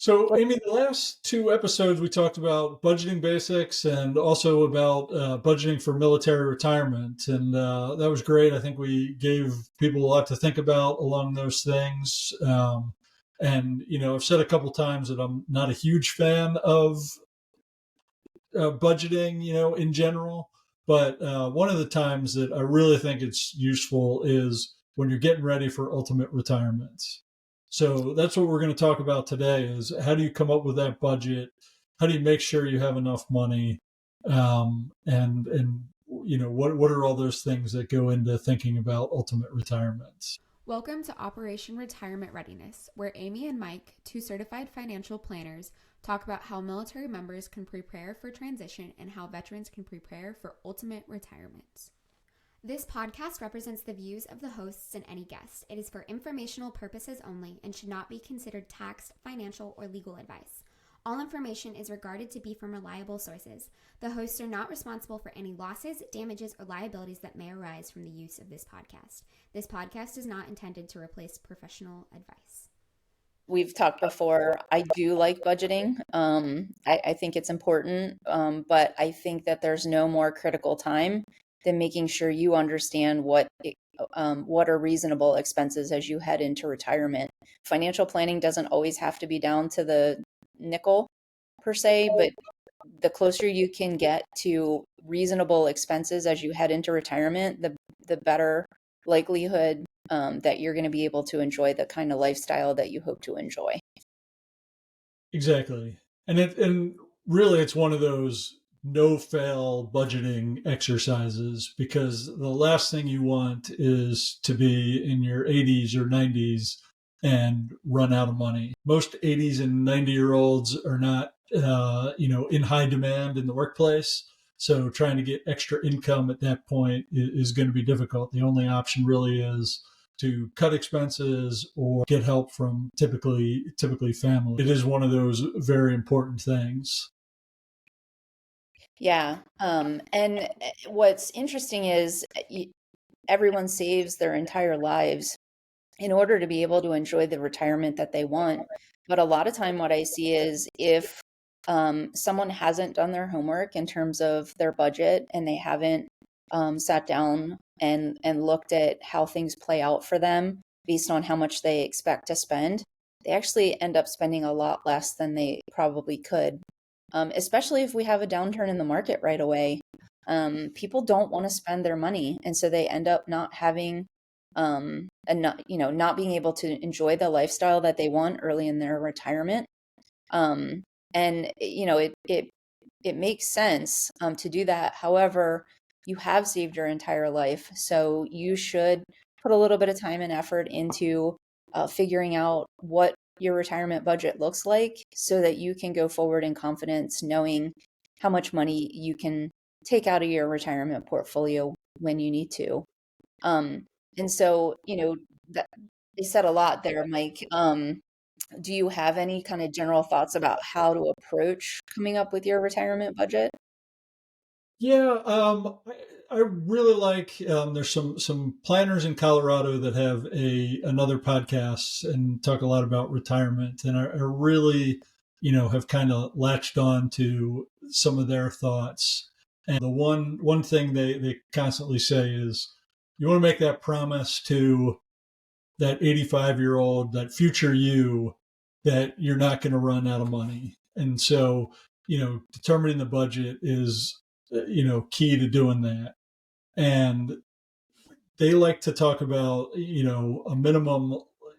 So, Amy, the last two episodes we talked about budgeting basics and also about budgeting for military retirement. And that was great. I think we gave people a lot to think about along those things. I've said a couple times that I'm not a huge fan of budgeting, in general. But one of the times that I really think it's useful is when you're getting ready for ultimate retirement. So that's what we're going to talk about today is how do you come up with that budget? How do you make sure you have enough money? What are all those things that go into thinking about ultimate retirement? Welcome to Operation Retirement Readiness, where Amy and Mike, two certified financial planners, talk about how military members can prepare for transition and how veterans can prepare for ultimate retirement. This podcast represents the views of the hosts and any guest. It is for informational purposes only and should not be considered tax, financial, or legal advice. All information is regarded to be from reliable sources. The hosts are not responsible for any losses, damages, or liabilities that may arise from the use of this podcast. This podcast is not intended to replace professional advice. We've talked before. I do like budgeting. I think it's important, but I think that there's no more critical time than making sure you understand what are reasonable expenses as you head into retirement. Financial planning doesn't always have to be down to the nickel per se, but the closer you can get to reasonable expenses as you head into retirement, the better likelihood that you're going to be able to enjoy the kind of lifestyle that you hope to enjoy. Exactly. And really it's one of those no-fail budgeting exercises because the last thing you want is to be in your 80s or 90s and run out of money. Most 80s and 90-year-olds are not, in high demand in the workplace. So trying to get extra income at that point is going to be difficult. The only option really is to cut expenses or get help from typically family. It is one of those very important things. Yeah. And what's interesting is everyone saves their entire lives in order to be able to enjoy the retirement that they want. But a lot of time what I see is if someone hasn't done their homework in terms of their budget and they haven't sat down and looked at how things play out for them based on how much they expect to spend, they actually end up spending a lot less than they probably could. Especially if we have a downturn in the market right away. People don't want to spend their money. And so they end up not having not being able to enjoy the lifestyle that they want early in their retirement. It makes sense to do that. However, you have saved your entire life. So you should put a little bit of time and effort into figuring out what your retirement budget looks like so that you can go forward in confidence, knowing how much money you can take out of your retirement portfolio when you need to. And so, that they said a lot there, Mike. Do you have any kind of general thoughts about how to approach coming up with your retirement budget? Yeah, I really like. There's some planners in Colorado that have another podcast and talk a lot about retirement, and I really, have kind of latched on to some of their thoughts. And the one thing they constantly say is, you want to make that promise to that 85-year-old, that future you, that you're not going to run out of money. And so, determining the budget is key to doing that. And they like to talk about,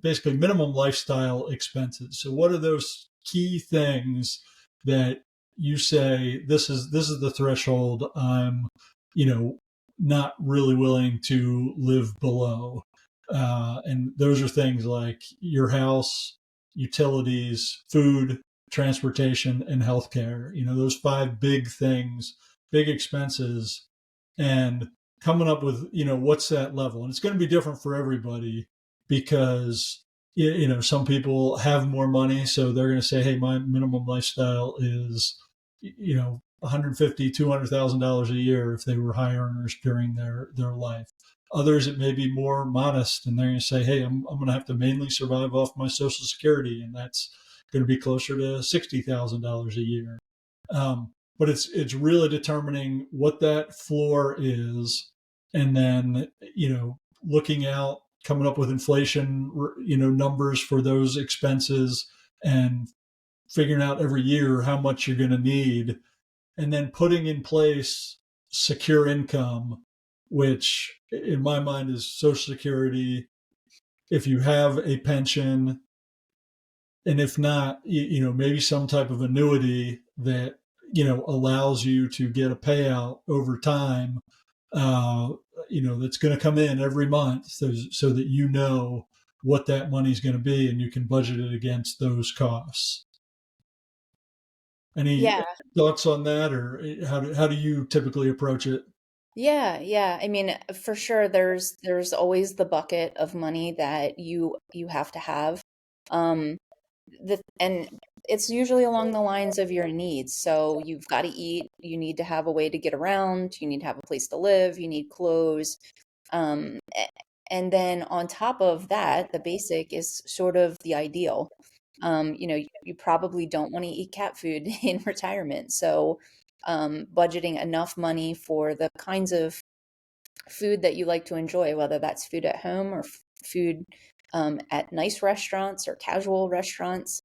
basically minimum lifestyle expenses. So what are those key things that you say, this is the threshold I'm, not really willing to live below? And those are things like your house, utilities, food, transportation, and healthcare. Those five big things, big expenses, and coming up with, what's that level? And it's going to be different for everybody because, some people have more money. So they're going to say, hey, my minimum lifestyle is, $150,000, $200,000 a year if they were high earners during their life. Others, it may be more modest, and they're going to say, hey, I'm going to have to mainly survive off my Social Security, and that's going to be closer to $60,000 a year. But it's really determining what that floor is, and then looking out, coming up with inflation numbers for those expenses, and figuring out every year how much you're going to need, and then putting in place secure income, which in my mind is Social Security, if you have a pension, and if not, maybe some type of annuity that allows you to get a payout over time, that's going to come in every month, so that what that money's going to be, and you can budget it against those costs. Any Yeah. thoughts on that, or how do you typically approach it? Yeah. I mean, for sure, there's always the bucket of money that you have to have. Um, and it's usually along the lines of your needs. So you've got to eat, you need to have a way to get around, you need to have a place to live, you need clothes. And then on top of that, the basic is sort of the ideal. You probably don't want to eat cat food in retirement. So budgeting enough money for the kinds of food that you like to enjoy, whether that's food at home or food at nice restaurants or casual restaurants.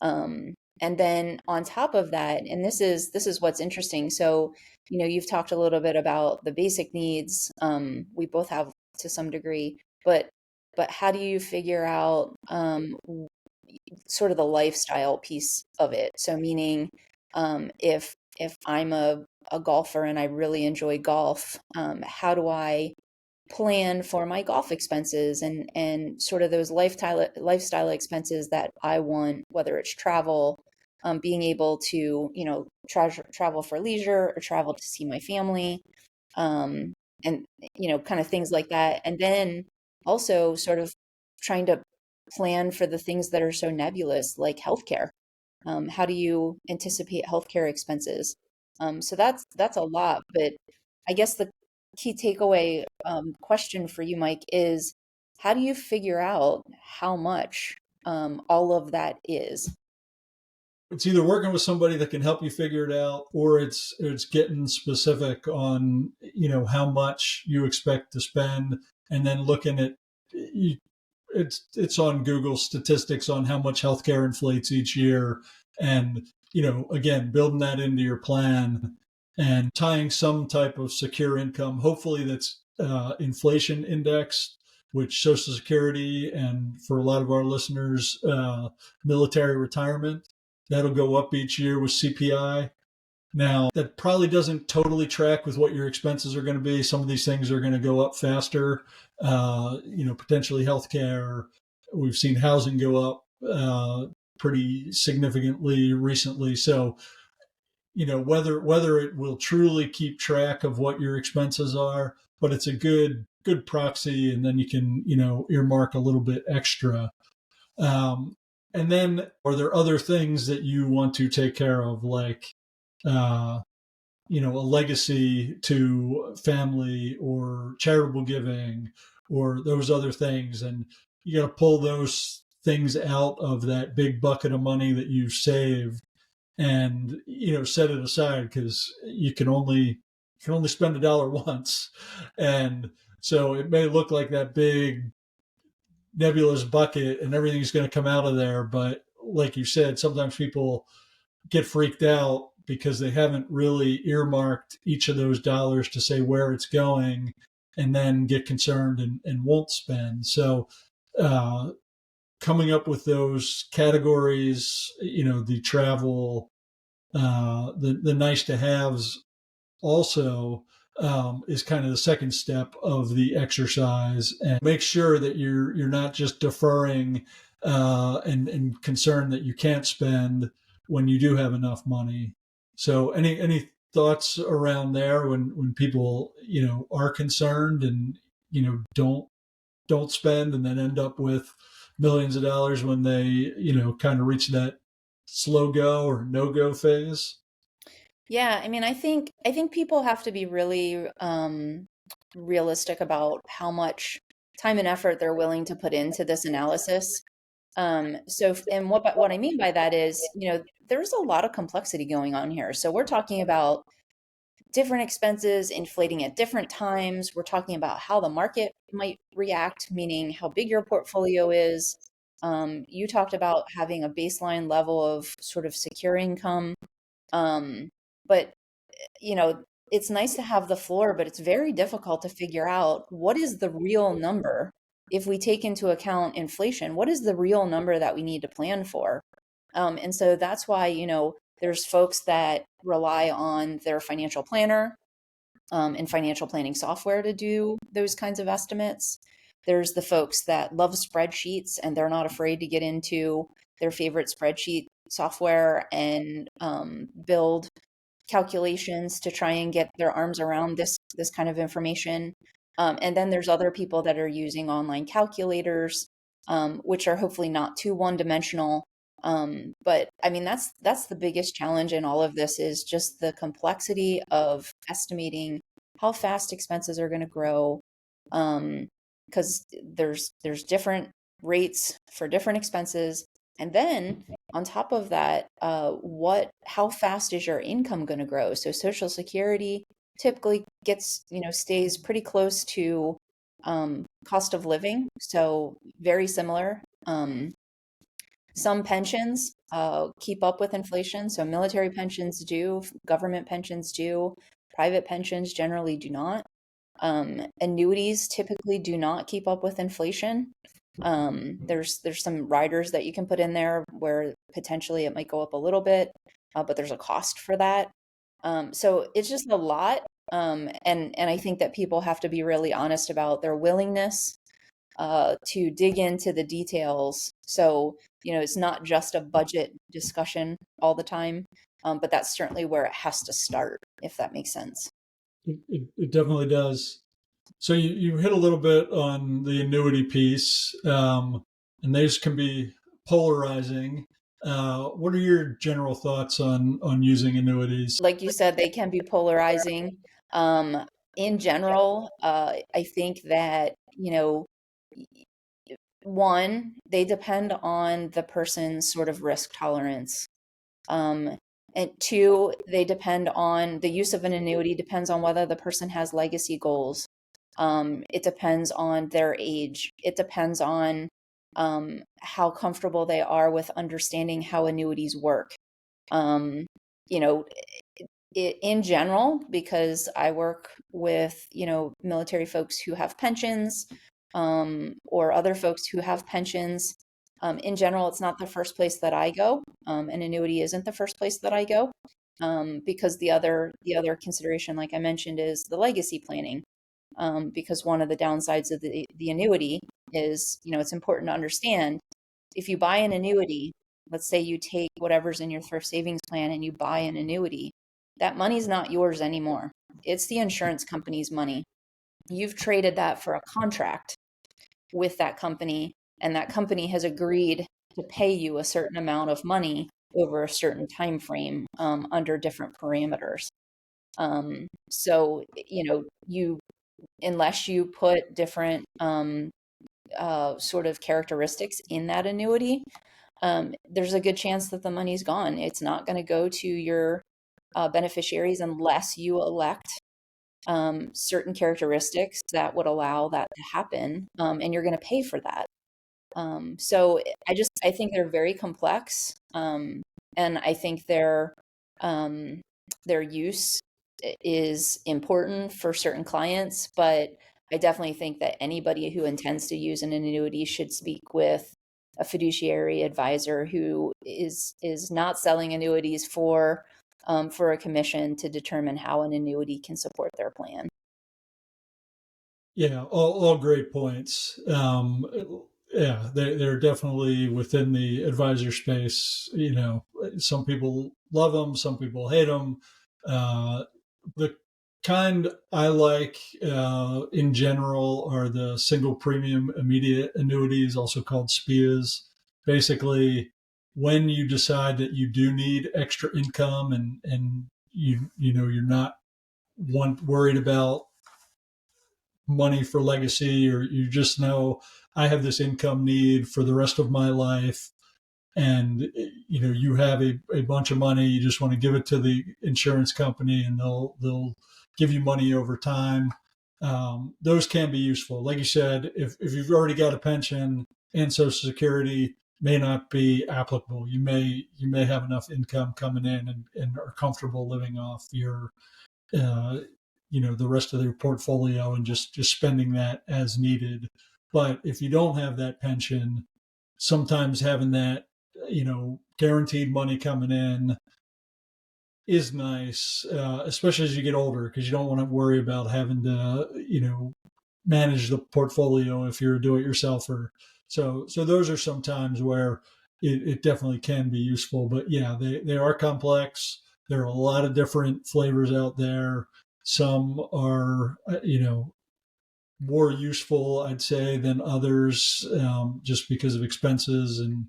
And then on top of that, and this is what's interesting. So, you've talked a little bit about the basic needs. We both have to some degree, but how do you figure out sort of the lifestyle piece of it? So, meaning, if I'm a golfer and I really enjoy golf, how do I plan for my golf expenses and sort of those lifestyle expenses that I want, whether it's travel, being able to, travel for leisure or travel to see my family, and, kind of things like that. And then also sort of trying to plan for the things that are so nebulous, like healthcare. How do you anticipate healthcare expenses? So that's a lot, but I guess the key takeaway question for you, Mike, is how do you figure out how much all of that is? It's either working with somebody that can help you figure it out, or it's getting specific on how much you expect to spend, and then looking at it's on Google statistics on how much healthcare inflates each year, and again, building that into your plan and tying some type of secure income, hopefully that's inflation indexed, which Social Security, and for a lot of our listeners, military retirement, that'll go up each year with CPI. Now, that probably doesn't totally track with what your expenses are going to be. Some of these things are going to go up faster. Potentially healthcare. We've seen housing go up pretty significantly recently. So, whether it will truly keep track of what your expenses are, but it's a good proxy, and then you can earmark a little bit extra. And then, are there other things that you want to take care of, like uh, a legacy to family, or charitable giving, or those other things? And you got to pull those things out of that big bucket of money that you've saved, and set it aside, because you can only spend a dollar once. And so it may look like that big nebulous bucket and everything's going to come out of there, but like you said, sometimes people get freaked out because they haven't really earmarked each of those dollars to say where it's going, and then get concerned and won't spend. So uh, coming up with those categories, the travel, the nice to haves also, is kind of the second step of the exercise, and make sure that you're not just deferring and concerned that you can't spend when you do have enough money. So any thoughts around there, when people are concerned and don't spend, and then end up with millions of dollars when they kind of reach that slow go or no go phase? Yeah, I mean, I think people have to be really realistic about how much time and effort they're willing to put into this analysis. And what I mean by that is, there's a lot of complexity going on here. So we're talking about different expenses inflating at different times. We're talking about how the market might react, meaning how big your portfolio is. You talked about having a baseline level of sort of secure income. But, you know, it's nice to have the floor, but it's very difficult to figure out what is the real number. If we take into account inflation, what is the real number that we need to plan for? And so that's why, there's folks that rely on their financial planner and financial planning software to do those kinds of estimates. There's the folks that love spreadsheets and they're not afraid to get into their favorite spreadsheet software and build calculations to try and get their arms around this kind of information. And then there's other people that are using online calculators, which are hopefully not too one-dimensional. But I mean, that's the biggest challenge in all of this is just the complexity of estimating how fast expenses are going to grow. Because there's different rates for different expenses. And then on top of that, how fast is your income going to grow? So Social Security typically stays pretty close to cost of living, so very similar. Some pensions keep up with inflation, so military pensions do, government pensions do, private pensions generally do not. Annuities typically do not keep up with inflation. There's some riders that you can put in there where potentially it might go up a little bit, but there's a cost for that. So it's just a lot. And I think that people have to be really honest about their willingness to dig into the details. So, it's not just a budget discussion all the time, but that's certainly where it has to start, if that makes sense. It definitely does. So you hit a little bit on the annuity piece, and those can be polarizing. What are your general thoughts on using annuities? Like you said, they can be polarizing. In general, I think that, one, they depend on the person's sort of risk tolerance. And two, the use of an annuity depends on whether the person has legacy goals. It depends on their age. It depends on how comfortable they are with understanding how annuities work. Um, you know, in general, because I work with, military folks who have pensions, or other folks who have pensions. In general, it's not the first place that I go. An annuity isn't the first place that I go, because the other consideration, like I mentioned, is the legacy planning. Because one of the downsides of the annuity is, it's important to understand if you buy an annuity, let's say you take whatever's in your thrift savings plan and you buy an annuity, that money's not yours anymore. It's the insurance company's money. You've traded that for a contract with that company, and that company has agreed to pay you a certain amount of money over a certain time frame, under different parameters. So, you unless you put different sort of characteristics in that annuity, there's a good chance that the money's gone. It's not going to go to your beneficiaries unless you elect certain characteristics that would allow that to happen, and you're going to pay for that. So I think they're very complex, and I think their use is important for certain clients, but I definitely think that anybody who intends to use an annuity should speak with a fiduciary advisor who is not selling annuities for a commission to determine how an annuity can support their plan. Yeah, all great points. Yeah, they're definitely within the advisor space. Some people love them, some people hate them. The kind I like in general are the single premium immediate annuities, also called SPIAs. Basically, when you decide that you do need extra income and you're not worried about money for legacy, or you just know I have this income need for the rest of my life, and you have a bunch of money, you just want to give it to the insurance company and they'll give you money over time. Those can be useful. Like you said, if you've already got a pension and Social Security, may not be applicable. You may have enough income coming in and are comfortable living off your uh, the rest of your portfolio and just spending that as needed. But if you don't have that pension, sometimes having that guaranteed money coming in is nice, especially as you get older, because you don't want to worry about having to manage the portfolio if you're a do-it-yourselfer. So those are some times where it definitely can be useful. But yeah, they are complex. There are a lot of different flavors out there. Some are more useful, I'd say, than others, just because of expenses and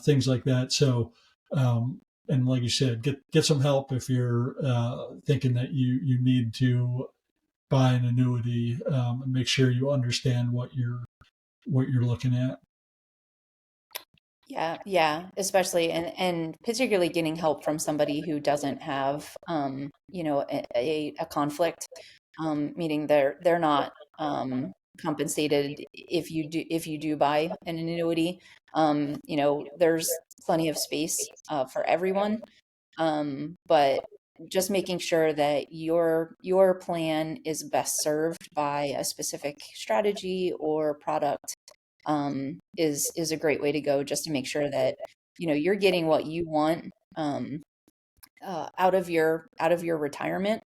things like that. So, and like you said, get some help if you're thinking that you need to buy an annuity, and make sure you understand what you're looking at. Yeah, especially and particularly getting help from somebody who doesn't have a conflict, meaning they're not compensated if you do buy an annuity. There's plenty of space for everyone, but just making sure that your plan is best served by a specific strategy or product is a great way to go, just to make sure that you're getting what you want out of your retirement,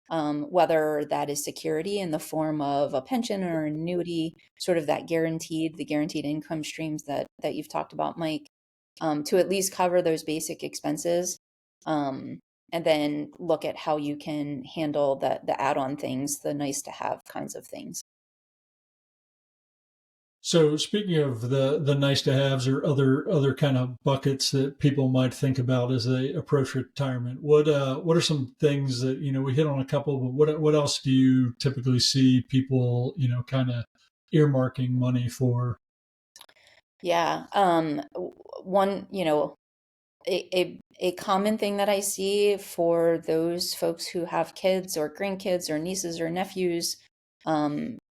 whether that is security in the form of a pension or an annuity, sort of the guaranteed income streams that you've talked about, Mike, to at least cover those basic expenses, um, and then look at how you can handle the add-on things, the nice to have kinds of things. So speaking of the nice to haves or other kind of buckets that people might think about as they approach retirement, what are some things that we hit on a couple, but what else do you typically see people kind of earmarking money for? Yeah. One, a common thing that I see for those folks who have kids or grandkids or nieces or nephews,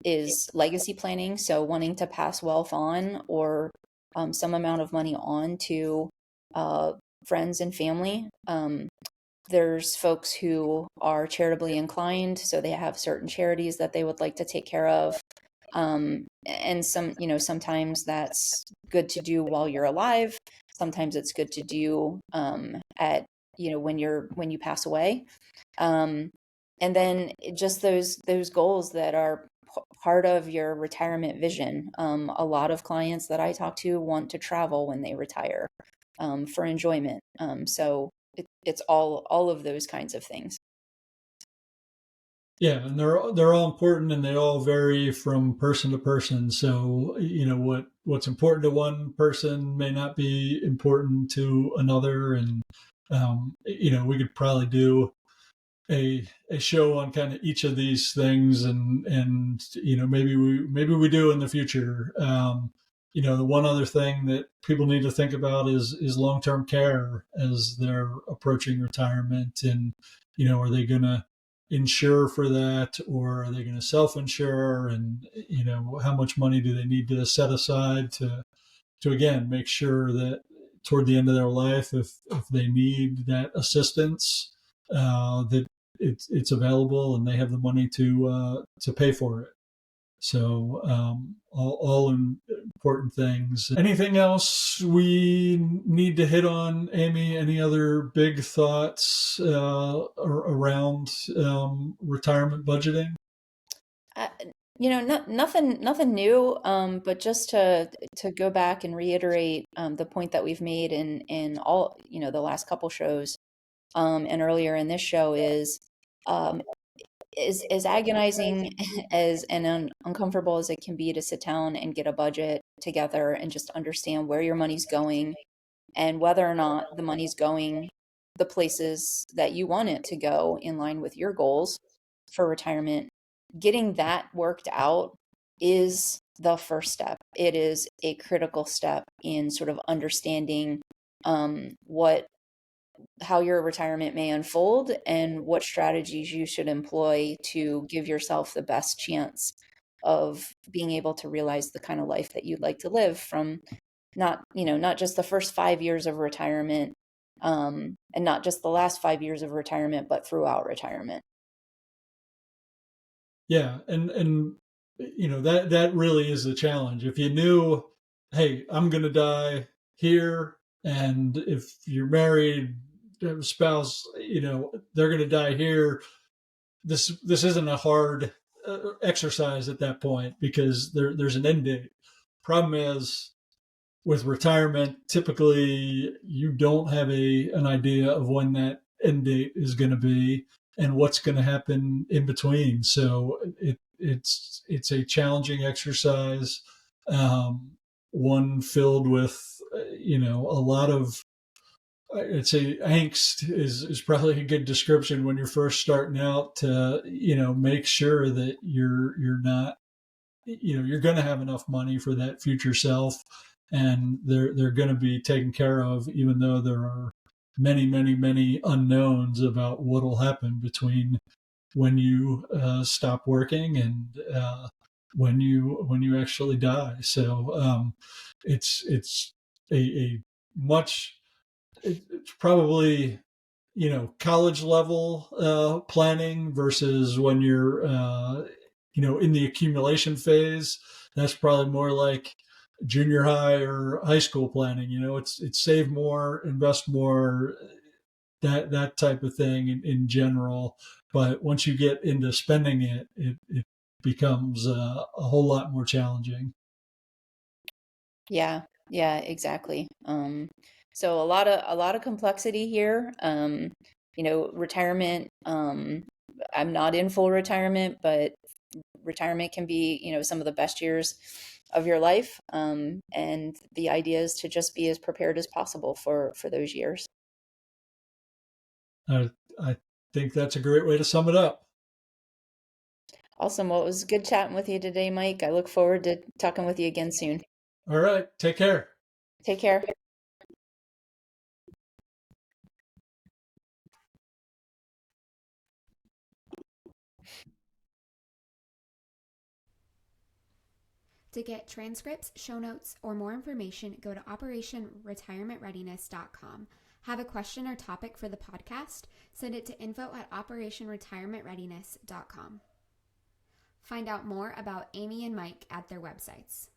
is legacy planning. So wanting to pass wealth on, or some amount of money on to uh, friends and family. There's folks who are charitably inclined, so they have certain charities that they would like to take care of. And sometimes that's good to do while you're alive. Sometimes it's good to do at when you pass away. Um, and then just those goals that are part of your retirement vision. A lot of clients that I talk to want to travel when they retire, for enjoyment. So it's all of those kinds of things. Yeah, and they're all important, and they all vary from person to person. So what's important to one person may not be important to another, and we could probably do a show on kind of each of these things, and maybe we do in the future. The one other thing that people need to think about is long-term care as they're approaching retirement, and are they going to insure for that, or are they going to self-insure, and how much money do they need to set aside to again make sure that toward the end of their life, if they need that assistance, that it's available and they have the money to pay for it. So all important things. Anything else we need to hit on, Amy? Any other big thoughts around retirement budgeting? Uh, nothing new, but just to go back and reiterate the point that we've made in all the last couple shows, and earlier in this show um, is as agonizing as and uncomfortable as it can be to sit down and get a budget together and just understand where your money's going and whether or not the money's going the places that you want it to go in line with your goals for retirement. getting that worked out is the first step. It is a critical step in sort of understanding how your retirement may unfold and what strategies you should employ to give yourself the best chance of being able to realize the kind of life that you'd like to live from not just the first 5 years of retirement, and not just the last 5 years of retirement, but throughout retirement. Yeah, and that really is the challenge. If you knew, hey, I'm going to die here, and if you're married, have a spouse, they're going to die here. This isn't a hard exercise at that point because there's an end date. Problem is, with retirement, typically you don't have an idea of when that end date is going to be and what's going to happen in between. So it's a challenging exercise, one filled with a lot of, I'd say, angst is probably a good description when you're first starting out to make sure that you're not, you're going to have enough money for that future self, and they're going to be taken care of, even though there are many, many, many unknowns about what will happen between when you stop working and when you actually die. So it's a much, it's probably college level planning versus when you're in the accumulation phase. That's probably more like junior high or high school planning. It's save more, invest more, that type of thing in general. But once you get into spending it becomes a whole lot more challenging. Yeah, yeah, exactly. So a lot of complexity here. Retirement. I'm not in full retirement, but retirement can be, some of the best years of your life. And the idea is to just be as prepared as possible for those years. I think that's a great way to sum it up. Awesome. Well, it was good chatting with you today, Mike. I look forward to talking with you again soon. All right. Take care. Take care. To get transcripts, show notes, or more information, go to operationretirementreadiness.com. Have a question or topic for the podcast? Send it to info@operationretirementreadiness.com. Find out more about Amy and Mike at their websites.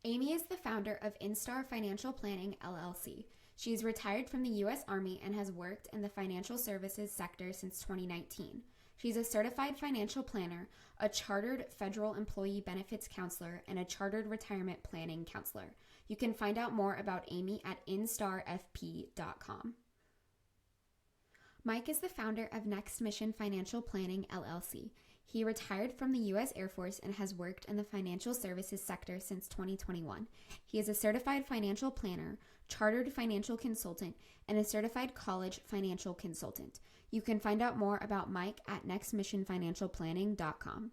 Amy is the founder of Instar Financial Planning, LLC. She is retired from the U.S. Army and has worked in the financial services sector since 2019. She's a certified financial planner, a chartered federal employee benefits counselor, and a chartered retirement planning counselor. You can find out more about Amy at instarfp.com. Mike is the founder of Next Mission Financial Planning, LLC. He retired from the U.S. Air Force and has worked in the financial services sector since 2021. He is a certified financial planner, chartered financial consultant, and a certified college financial consultant. You can find out more about Mike at nextmissionfinancialplanning.com.